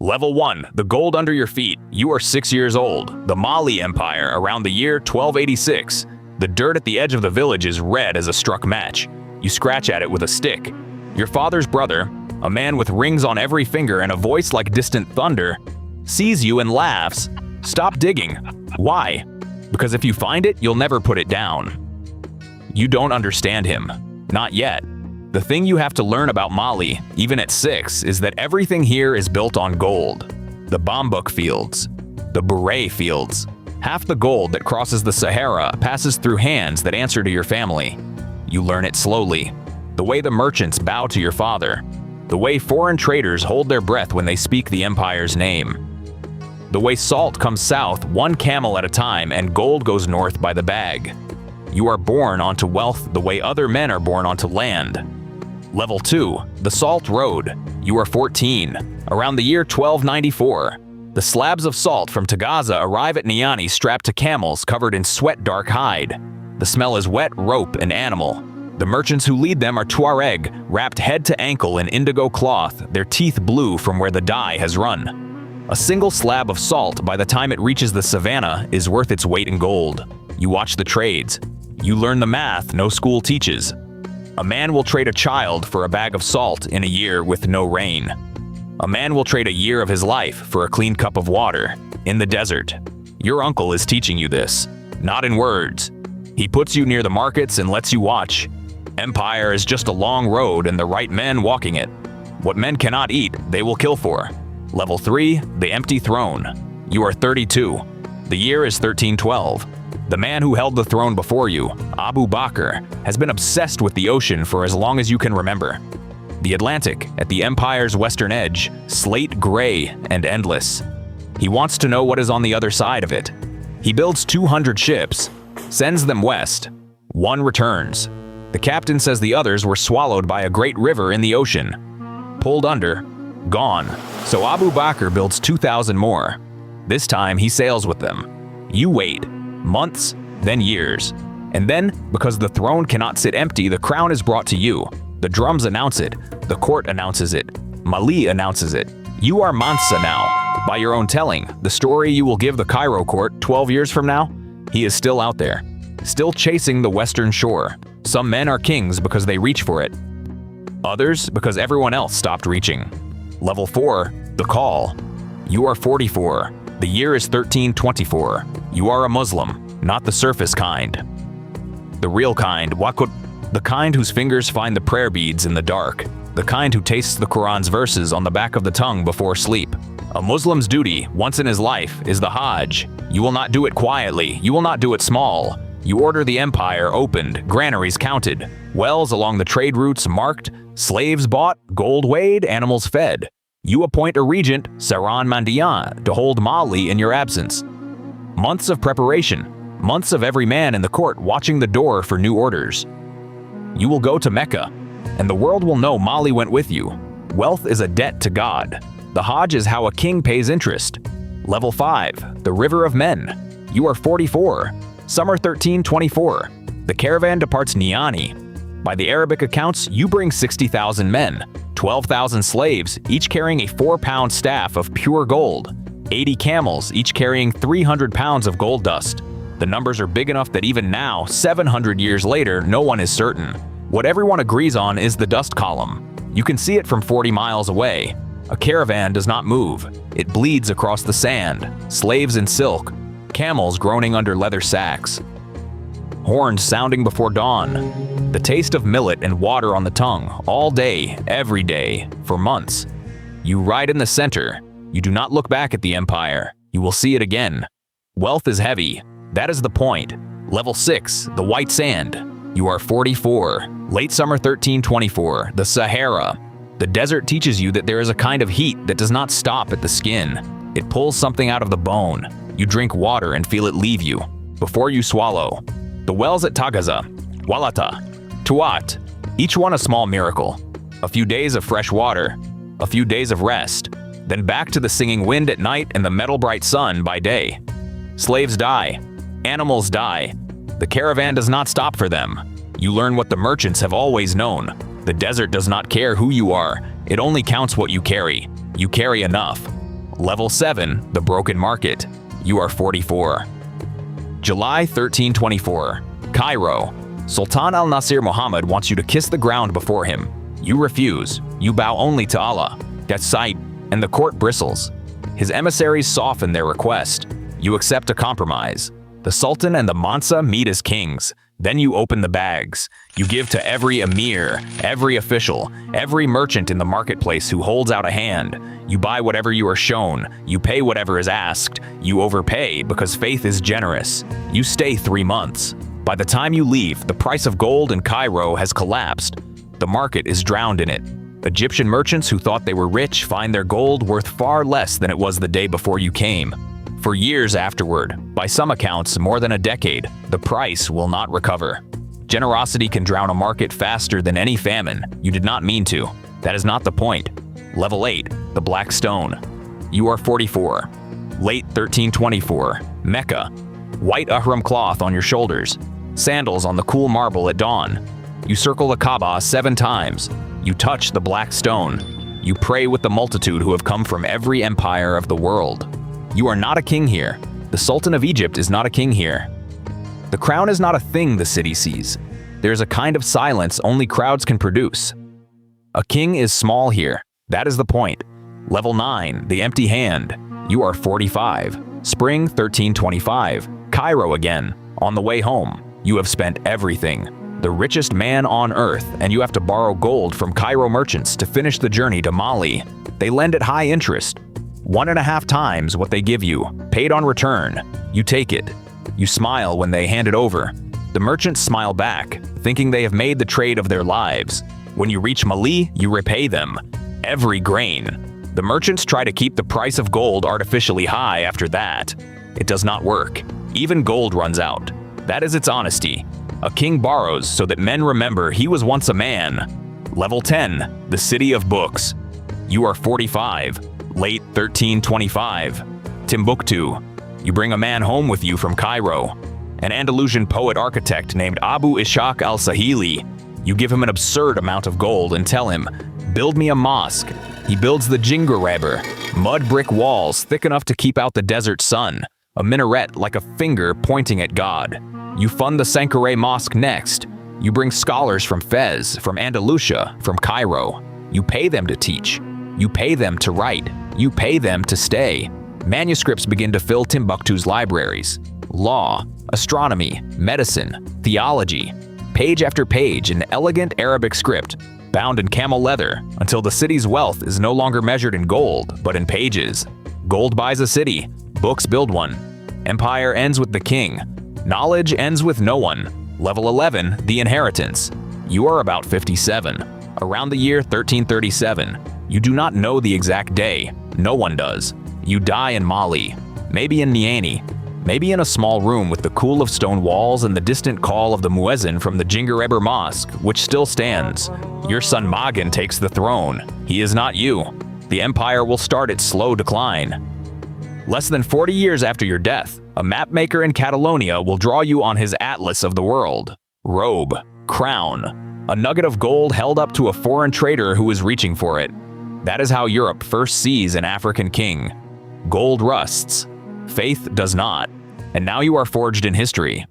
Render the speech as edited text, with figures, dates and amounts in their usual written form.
Level 1. The gold under your feet. You are 6 years old. The Mali Empire around the year 1286. The dirt at the edge of the village is red as a struck match. You scratch at it with a stick. Your father's brother, a man with rings on every finger and a voice like distant thunder, sees you and laughs. Stop digging. Why? Because if you find it, you'll never put it down. You don't understand him. Not yet. The thing you have to learn about Mali, even at 6, is that everything here is built on gold. The bambuk fields, the beret fields. Half the gold that crosses the Sahara passes through hands that answer to your family. You learn it slowly. The way the merchants bow to your father. The way foreign traders hold their breath when they speak the empire's name. The way salt comes south one camel at a time and gold goes north by the bag. You are born onto wealth the way other men are born onto land. Level 2. The Salt Road. You are 14. Around the year 1294. The slabs of salt from Tagaza arrive at Niani strapped to camels covered in sweat-dark hide. The smell is wet rope and animal. The merchants who lead them are Tuareg, wrapped head to ankle in indigo cloth, their teeth blue from where the dye has run. A single slab of salt by the time it reaches the savannah is worth its weight in gold. You watch the trades. You learn the math no school teaches. A man will trade a child for a bag of salt in a year with no rain. A man will trade a year of his life for a clean cup of water in the desert. Your uncle is teaching you this, not in words. He puts you near the markets and lets you watch. Empire is just a long road and the right men walking it. What men cannot eat, they will kill for. Level 3. The Empty Throne. You are 32. The year is 1312. The man who held the throne before you, Abu Bakr, has been obsessed with the ocean for as long as you can remember. The Atlantic, at the empire's western edge, slate gray and endless. He wants to know what is on the other side of it. He builds 200 ships, sends them west. One returns. The captain says the others were swallowed by a great river in the ocean. Pulled under, gone. So Abu Bakr builds 2,000 more. This time he sails with them. You wait. Months, then years. And then, because the throne cannot sit empty, the crown is brought to you. The drums announce it. The court announces it. Mali announces it. You are Mansa now. By your own telling, the story you will give the Cairo court 12 years from now, he is still out there, still chasing the western shore. Some men are kings because they reach for it. Others because everyone else stopped reaching. Level 4. The Call. You are 44. The year is 1324. You are a Muslim, not the surface kind. The real kind, the kind whose fingers find the prayer beads in the dark. The kind who tastes the Quran's verses on the back of the tongue before sleep. A Muslim's duty, once in his life, is the Hajj. You will not do it quietly. You will not do it small. You order the empire opened, granaries counted, wells along the trade routes marked, slaves bought, gold weighed, animals fed. You appoint a regent, Saran Mandian, to hold Mali in your absence. Months of preparation, months of every man in the court watching the door for new orders. You will go to Mecca, and the world will know Mali went with you. Wealth is a debt to God. The Hajj is how a king pays interest. Level 5. The River of Men. You are 44. Summer 1324. The caravan departs Niani. By the Arabic accounts, you bring 60,000 men, 12,000 slaves, each carrying a 4-pound staff of pure gold, 80 camels, each carrying 300 pounds of gold dust. The numbers are big enough that even now, 700 years later, no one is certain. What everyone agrees on is the dust column. You can see it from 40 miles away. A caravan does not move. It bleeds across the sand, slaves in silk, camels groaning under leather sacks. Horns sounding before dawn. The taste of millet and water on the tongue, all day, every day, for months. You ride in the center. You do not look back at the empire. You will see it again. Wealth is heavy. That is the point. Level 6, the White Sand. You are 44. Late summer 1324, the Sahara. The desert teaches you that there is a kind of heat that does not stop at the skin. It pulls something out of the bone. You drink water and feel it leave you, before you swallow. The wells at Tagaza, Walata, Tuat, each one a small miracle. A few days of fresh water, a few days of rest, then back to the singing wind at night and the metal-bright sun by day. Slaves die. Animals die. The caravan does not stop for them. You learn what the merchants have always known. The desert does not care who you are. It only counts what you carry. You carry enough. Level 7, the broken market. You are 44. July 1324, Cairo. Sultan al-Nasir Muhammad wants you to kiss the ground before him. You refuse. You bow only to Allah. That's sight, and the court bristles. His emissaries soften their request. You accept a compromise. The Sultan and the Mansa meet as kings. Then you open the bags. You give to every emir, every official, every merchant in the marketplace who holds out a hand. You buy whatever you are shown. You pay whatever is asked. You overpay because faith is generous. You stay 3 months. By the time you leave, the price of gold in Cairo has collapsed. The market is drowned in it. Egyptian merchants who thought they were rich find their gold worth far less than it was the day before you came. For years afterward, by some accounts more than a decade, the price will not recover. Generosity can drown a market faster than any famine. You did not mean to. That is not the point. Level 8, the Black Stone. You are 44. Late 1324, Mecca. White ihram cloth on your shoulders. Sandals on the cool marble at dawn. You circle the Kaaba 7 times. You touch the Black Stone. You pray with the multitude who have come from every empire of the world. You are not a king here. The Sultan of Egypt is not a king here. The crown is not a thing the city sees. There is a kind of silence only crowds can produce. A king is small here. That is the point. Level 9, the empty hand. You are 45. Spring 1325. Cairo again. On the way home, you have spent everything. The richest man on earth, and you have to borrow gold from Cairo merchants to finish the journey to Mali. They lend at high interest. 1.5 times what they give you, paid on return. You take it. You smile when they hand it over. The merchants smile back, thinking they have made the trade of their lives. When you reach Mali, you repay them. Every grain. The merchants try to keep the price of gold artificially high after that. It does not work. Even gold runs out. That is its honesty. A king borrows so that men remember he was once a man. Level 10, the City of Books. You are 45. Late 1325. Timbuktu. You bring a man home with you from Cairo. An Andalusian poet-architect named Abu Ishaq al-Sahili. You give him an absurd amount of gold and tell him, build me a mosque. He builds the Jingarabur, mud brick walls thick enough to keep out the desert sun. A minaret like a finger pointing at God. You fund the Sankhareh Mosque next. You bring scholars from Fez, from Andalusia, from Cairo. You pay them to teach. You pay them to write. You pay them to stay. Manuscripts begin to fill Timbuktu's libraries. Law, astronomy, medicine, theology. Page after page in elegant Arabic script, bound in camel leather, until the city's wealth is no longer measured in gold, but in pages. Gold buys a city. Books build one. Empire ends with the king. Knowledge ends with no one. Level 11, the inheritance. You are about 57. Around the year 1337. You do not know the exact day. No one does. You die in Mali. Maybe in Niani. Maybe in a small room with the cool of stone walls and the distant call of the muezzin from the Jingarabur Mosque, which still stands. Your son Magan takes the throne. He is not you. The empire will start its slow decline. Less than 40 years after your death, a mapmaker in Catalonia will draw you on his atlas of the world. Robe, crown, a nugget of gold held up to a foreign trader who is reaching for it. That is how Europe first sees an African king. Gold rusts. Faith does not. And now you are forged in history.